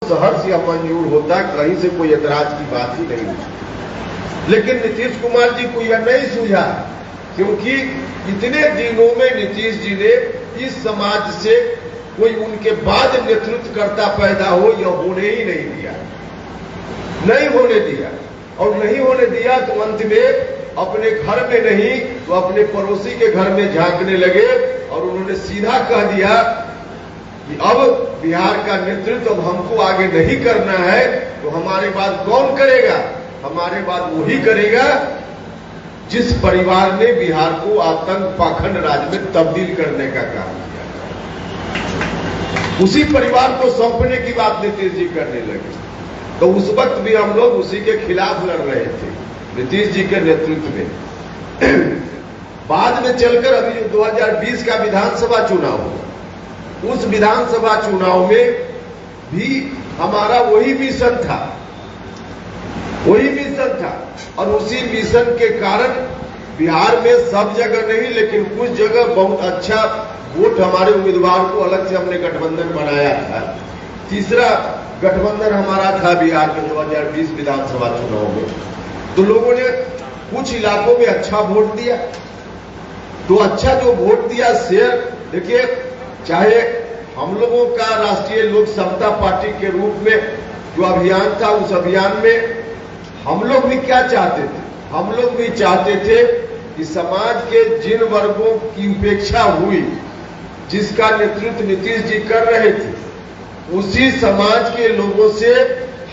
सहर्ष या मंजूर होता, कहीं से कोई एतराज की बात ही नहीं होती। लेकिन नीतीश कुमार जी को यह नहीं सूझा, क्योंकि इतने दिनों में नीतीश जी ने इस समाज से कोई उनके बाद नेतृत्वकर्ता पैदा हो, यह होने ही नहीं दिया, नहीं होने दिया। और नहीं होने दिया तो अंत में अपने घर में नहीं तो अपने पड़ोसी के घर में झांकने लगे और उन्होंने सीधा कह दिया कि अब बिहार का नेतृत्व अब हमको आगे नहीं करना है, तो हमारे बाद कौन करेगा? हमारे बाद वही करेगा जिस परिवार ने बिहार को आतंक पाखंड राज में तब्दील करने का काम किया। उसी परिवार को सौंपने की बात नीतीश जी करने लगे। तो उस वक्त भी हम लोग उसी के खिलाफ लड़ रहे थे, नीतीश जी के नेतृत्व में। बाद में चलकर अभी जो 2020 का विधानसभा चुनाव हुआ, उस विधानसभा चुनाव में भी हमारा वही मिशन था, वही मिशन था। और उसी मिशन के कारण बिहार में सब जगह नहीं लेकिन कुछ जगह बहुत अच्छा वोट हमारे उम्मीदवार को अलग से हमने गठबंधन बनाया था। तीसरा गठबंधन हमारा था बिहार के 2020 विधानसभा चुनाव में। तो लोगों ने कुछ इलाकों में अच्छा वोट दिया। तो अच्छा जो वोट दिया शेयर, देखिए चाहे हम लोगों का राष्ट्रीय लोक समता पार्टी के रूप में जो अभियान था, उस अभियान में हम लोग भी क्या चाहते थे? हम लोग भी चाहते थे कि समाज के जिन वर्गों की उपेक्षा हुई, जिसका नेतृत्व नीतीश जी कर रहे थे, उसी समाज के लोगों से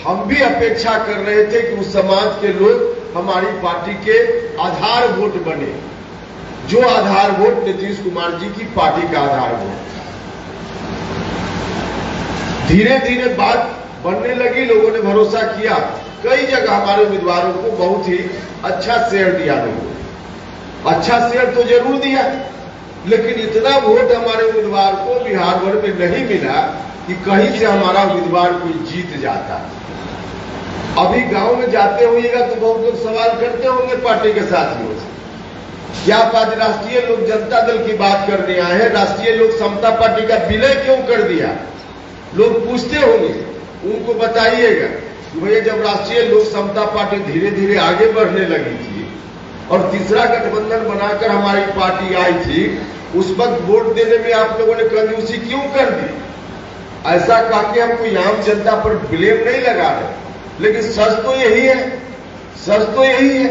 हम भी अपेक्षा कर रहे थे कि उस समाज के लोग हमारी पार्टी के आधार वोट बने, जो आधार वोट नीतीश कुमार जी की पार्टी का आधार वोट। धीरे धीरे बात बनने लगी, लोगों ने भरोसा किया, कई जगह हमारे उम्मीदवारों को बहुत ही अच्छा शेयर दिया। लोगों अच्छा शेयर तो जरूर दिया, लेकिन इतना वोट हमारे उम्मीदवार को बिहार भर में नहीं मिला कि कहीं से हमारा उम्मीदवार कोई जीत जाता। अभी गांव में जाते होइएगा तो बहुत लोग सवाल करते होंगे पार्टी के साथियों से, क्या आप आज राष्ट्रीय लोक जनता दल की बात करने आए हैं? राष्ट्रीय लोक समता पार्टी का विलय क्यों कर दिया? लोग पूछते होंगे, उनको बताइएगा कि भैया जब राष्ट्रीय लोक समता पार्टी धीरे धीरे आगे बढ़ने लगी थी और तीसरा गठबंधन बनाकर हमारी पार्टी आई थी, उस वक्त वोट देने में आप लोगों ने कंजूसी क्यों कर दी? ऐसा कहा कि हम कोई आम जनता पर ब्लेम नहीं लगा रहे, लेकिन सच तो यही है, सच तो यही है।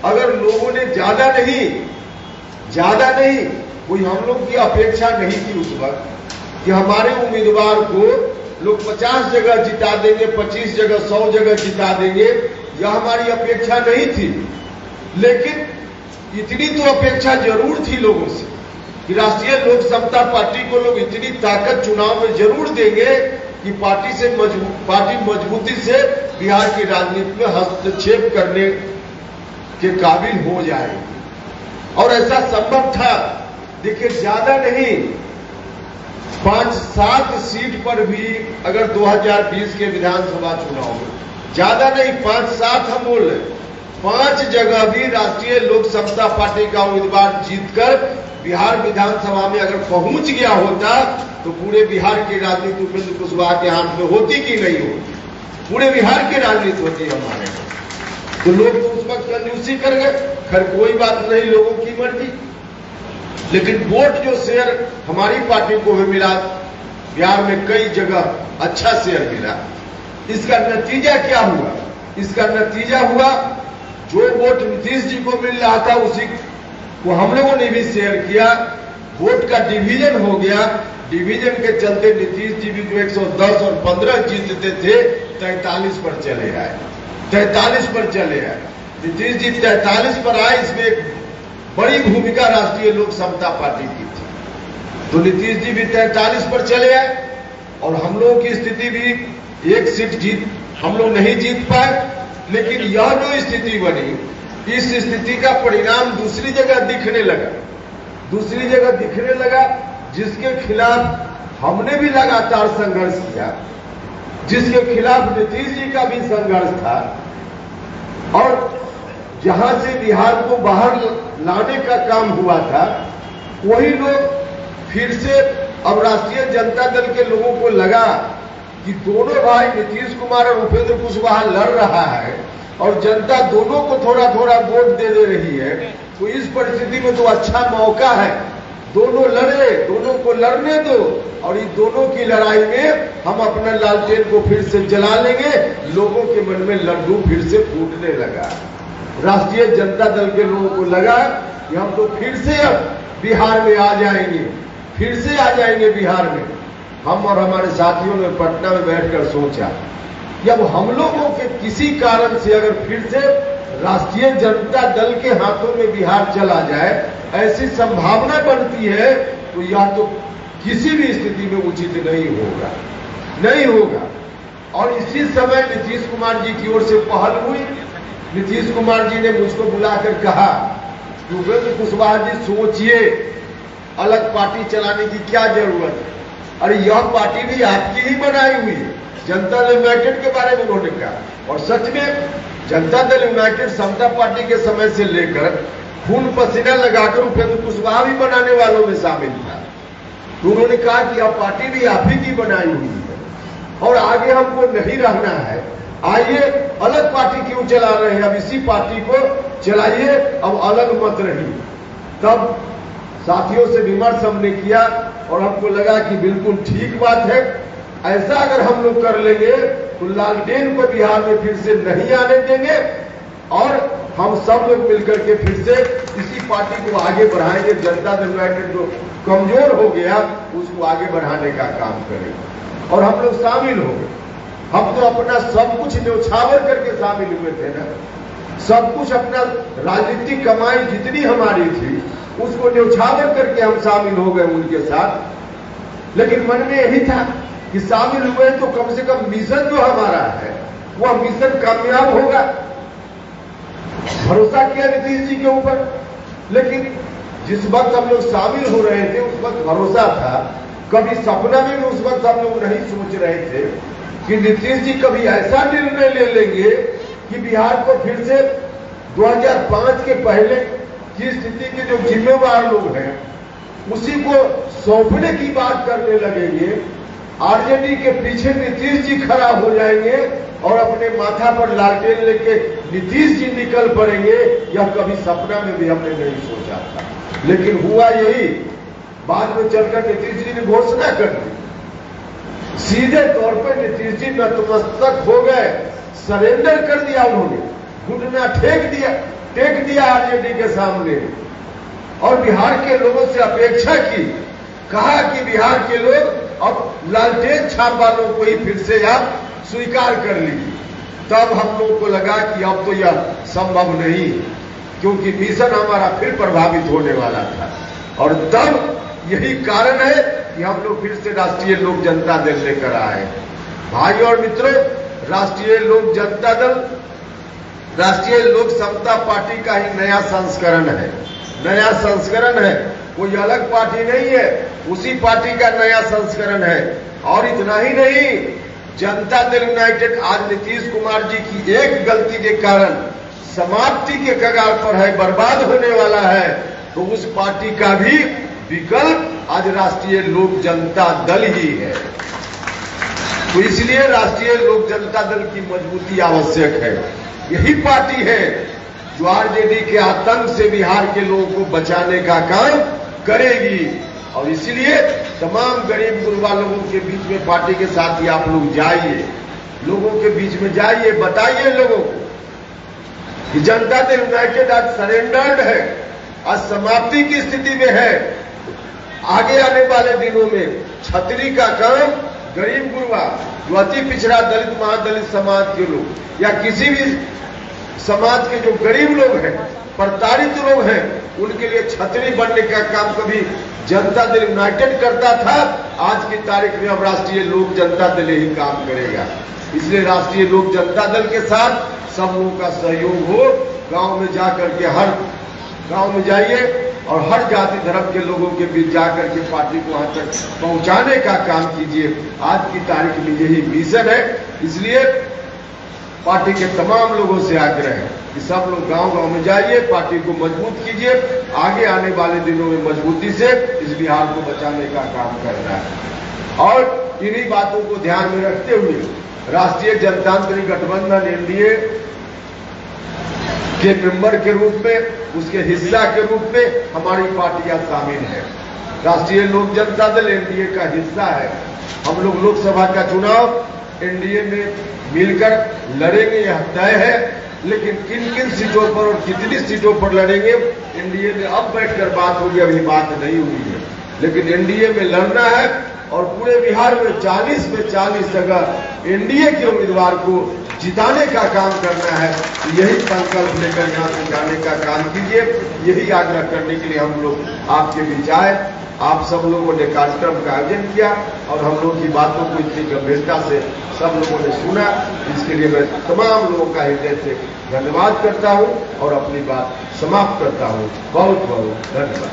अगर लोगों ने ज्यादा नहीं कोई हम लोग की अपेक्षा नहीं थी उस वक्त कि हमारे उम्मीदवार को लोग 50 जगह जिता देंगे, 25 जगह 100 जगह जिता देंगे, यह हमारी अपेक्षा नहीं थी। लेकिन इतनी तो अपेक्षा जरूर थी लोगों से कि राष्ट्रीय लोक समता पार्टी को लोग इतनी ताकत चुनाव में जरूर देंगे कि पार्टी मजबूती से बिहार की राजनीति में हस्तक्षेप करने के काबिल हो जाएगी। और ऐसा संभव था। देखिए ज्यादा नहीं, 5-7 सीट पर भी अगर 2020 के विधानसभा चुनाव में, ज्यादा नहीं 5-7 हम बोल रहे, 5 जगह भी राष्ट्रीय लोक समता पार्टी का उम्मीदवार जीतकर बिहार विधानसभा में अगर पहुंच गया होता तो पूरे बिहार की राजनीति उपेंद्र कुशवाहा के हाथ में होती कि नहीं होती? पूरे बिहार की राजनीति होती हमारे। तो लोग तो उस वक्त कंजूसी कर गए। खैर कोई बात नहीं, लोगों की मर्जी। लेकिन वोट जो शेयर हमारी पार्टी को भी मिला, बिहार में कई जगह अच्छा शेयर मिला। इसका नतीजा क्या हुआ? इसका नतीजा हुआ जो वोट नीतीश जी को मिल रहा था उसी को हम लोगों ने भी शेयर किया। वोट का डिवीजन हो गया। डिवीजन के चलते नीतीश जी भी जो 110 और 15 जीतते थे 43 पर चले आए, 43 पर चले आए। नीतीश जी 43 पर आए, इसमें एक बड़ी भूमिका राष्ट्रीय लोक समता पार्टी की थी। तो नीतीश जी भी 43 पर चले आए और हम लोगों की स्थिति भी एक सीट हम लोग नहीं जीत पाए। लेकिन यह जो स्थिति बनी, इस स्थिति का परिणाम दूसरी जगह दिखने लगा, जिसके खिलाफ हमने भी लगातार संघर्ष किया, जिसके खिलाफ नीतीश जी का भी संघर्ष था। और जहां से बिहार को बाहर लाने का काम हुआ था, वही लोग फिर से अब राष्ट्रीय जनता दल के लोगों को लगा कि दोनों भाई नीतीश कुमार और उपेंद्र कुशवाहा लड़ रहा है और जनता दोनों को थोड़ा थोड़ा वोट दे रही है, तो इस परिस्थिति में तो अच्छा मौका है, दोनों लड़े, दोनों को लड़ने दो और इन दोनों की लड़ाई में हम अपना लालटेन को फिर से जला लेंगे। लोगों के मन में लड्डू फिर से फूटने लगा। राष्ट्रीय जनता दल के लोगों को लगा कि हम तो फिर से अब बिहार में आ जाएंगे, फिर से आ जाएंगे बिहार में। हम और हमारे साथियों ने पटना में बैठकर सोचा कि अब हम लोगों के किसी कारण से अगर फिर से राष्ट्रीय जनता दल के हाथों में बिहार चला जाए, ऐसी संभावना बनती है, तो यह तो किसी भी स्थिति में उचित नहीं होगा, नहीं होगा। और इसी समय नीतीश कुमार जी की ओर से पहल हुई। नीतीश कुमार जी ने मुझको बुलाकर कहा कि उपेंद्र कुशवाहा जी सोचिए, अलग पार्टी चलाने की क्या जरूरत है, अरे यह पार्टी भी आपकी ही बनाई हुई है। जनता दल यूनाइटेड के बारे में उन्होंने कहा, और सच में जनता दल यूनाइटेड समता पार्टी के समय से लेकर खून पसीना लगाकर उपेंद्र कुशवाहा भी बनाने वालों में शामिल था। तो उन्होंने कहा कि यह पार्टी भी आप ही की बनाई हुई है और आगे हमको नहीं रहना है, आइए अलग पार्टी क्यों चला रहे हैं, अब इसी पार्टी को चलाइए, अब अलग मत रहिए। तब साथियों से विमर्श हमने किया और हमको लगा कि बिल्कुल ठीक बात है। ऐसा अगर हम लोग कर लेंगे तो लालटेन को बिहार में फिर से नहीं आने देंगे और हम सब लोग मिलकर के फिर से इसी पार्टी को आगे बढ़ाएंगे। जनता दल यूनाइटेड जो कमजोर हो गया उसको आगे बढ़ाने का काम करेंगे और हम लोग शामिल हो गए। हम तो अपना सब कुछ न्यौछावर करके शामिल हुए थे ना, सब कुछ अपना राजनीतिक कमाई जितनी हमारी थी उसको न्यौछावर करके हम शामिल हो गए उनके साथ। लेकिन मन में यही था कि शामिल हुए तो कम से कम मिशन जो हमारा है वह मिशन कामयाब होगा। भरोसा किया नीतीश जी के ऊपर, लेकिन जिस वक्त हम लोग शामिल हो रहे थे उस वक्त भरोसा था। कभी सपना में भी उस वक्त हम लोग नहीं सोच रहे थे कि नीतीश जी कभी ऐसा निर्णय ले लेंगे कि बिहार को फिर से 2005 के पहले की स्थिति के जो जिम्मेवार लोग हैं उसी को सौंपने की बात करने लगेंगे। आरजेडी के पीछे नीतीश जी खड़ा हो जाएंगे और अपने माथा पर लालटेन लेके नीतीश जी निकल पड़ेंगे। यह कभी सपना में भी हमने नहीं सोचा था, लेकिन हुआ यही। बाद में चलकर नीतीश जी ने घोषणा कर दी, सीधे तौर पर नीतीश जी नतमस्तक हो गए, सरेंडर कर दिया, उन्होंने घुटना टेक दिया आरजेडी के सामने और बिहार के लोगों से अपेक्षा की, कहा कि बिहार के लोग अब लालटेन छाप वालों को ही फिर से आप स्वीकार कर लीजिए। तब हम लोगों को लगा कि अब तो यह संभव नहीं, क्योंकि मिशन हमारा फिर प्रभावित होने वाला था। और तब यही कारण है कि हम लोग फिर से राष्ट्रीय लोक जनता दल लेकर आए। भाई और मित्रों, राष्ट्रीय लोक जनता दल राष्ट्रीय लोक समता पार्टी का ही नया संस्करण है, नया संस्करण है, कोई अलग पार्टी नहीं है, उसी पार्टी का नया संस्करण है। और इतना ही नहीं, जनता दल यूनाइटेड आज नीतीश कुमार जी की एक गलती के कारण समाप्ति के कगार पर है, बर्बाद होने वाला है, तो उस पार्टी का भी विकल्प आज राष्ट्रीय लोक जनता दल ही है। तो इसलिए राष्ट्रीय लोक जनता दल की मजबूती आवश्यक है। यही पार्टी है जो आरजेडी के आतंक से बिहार के लोगों को बचाने का काम करेगी। और इसलिए तमाम गरीब गुरबा लोगों के बीच में पार्टी के साथ ही आप लोग जाइए, लोगों के बीच में जाइए, बताइए लोगों को कि जनता दल यूनाइटेड आज सरेंडर्ड है, आज समाप्ति की स्थिति में है। आगे आने वाले दिनों में छतरी का काम गरीब गुरबा, जो अति पिछड़ा दलित महादलित समाज के लोग या किसी भी समाज के जो गरीब लोग हैं, प्रताड़ित लोग हैं, उनके लिए छतरी बनने का काम कभी जनता दल यूनाइटेड करता था, आज की तारीख में अब राष्ट्रीय लोक जनता दल ही काम करेगा। इसलिए राष्ट्रीय लोक जनता दल के साथ सब लोगों का सहयोग हो। गांव में जाकर के हर गांव में जाइए और हर जाति धर्म के लोगों के बीच जाकर के पार्टी को वहां तक पहुंचाने का काम कीजिए। आज की तारीख में यही मिशन है। इसलिए पार्टी के तमाम लोगों से आग्रह है कि सब लोग गांव-गांव में जाइए, पार्टी को मजबूत कीजिए। आगे आने वाले दिनों में मजबूती से इस बिहार को बचाने का काम करना है। और इन्हीं बातों को ध्यान में रखते हुए राष्ट्रीय जनतांत्रिक गठबंधन एनडीए के मेंबर के रूप में, उसके हिस्सा के रूप में हमारी पार्टियां शामिल हैं। राष्ट्रीय लोक जनता दल एनडीए का हिस्सा है। हम लोग लोकसभा का चुनाव एनडीए में मिलकर लड़ेंगे, यह तय है। लेकिन किन किन सीटों पर और कितनी सीटों पर लड़ेंगे एनडीए में अब बैठकर बात होगी, अभी बात नहीं हुई है। लेकिन एनडीए में लड़ना है और पूरे बिहार में 40 में 40 जगह एनडीए के उम्मीदवार को जिताने का काम करना है। यही संकल्प लेकर यहां से जाने का काम कीजिए। यही आग्रह करने के लिए हम लोग आपके बीच आए। आप सब लोगों ने कार्यक्रम का आयोजन किया और हम लोग की बातों को इतनी गंभीरता से सब लोगों ने सुना। इसके लिए मैं तमाम लोगों का हृदय से धन्यवाद करता हूं और अपनी बात समाप्त करता हूं। बहुत बहुत धन्यवाद।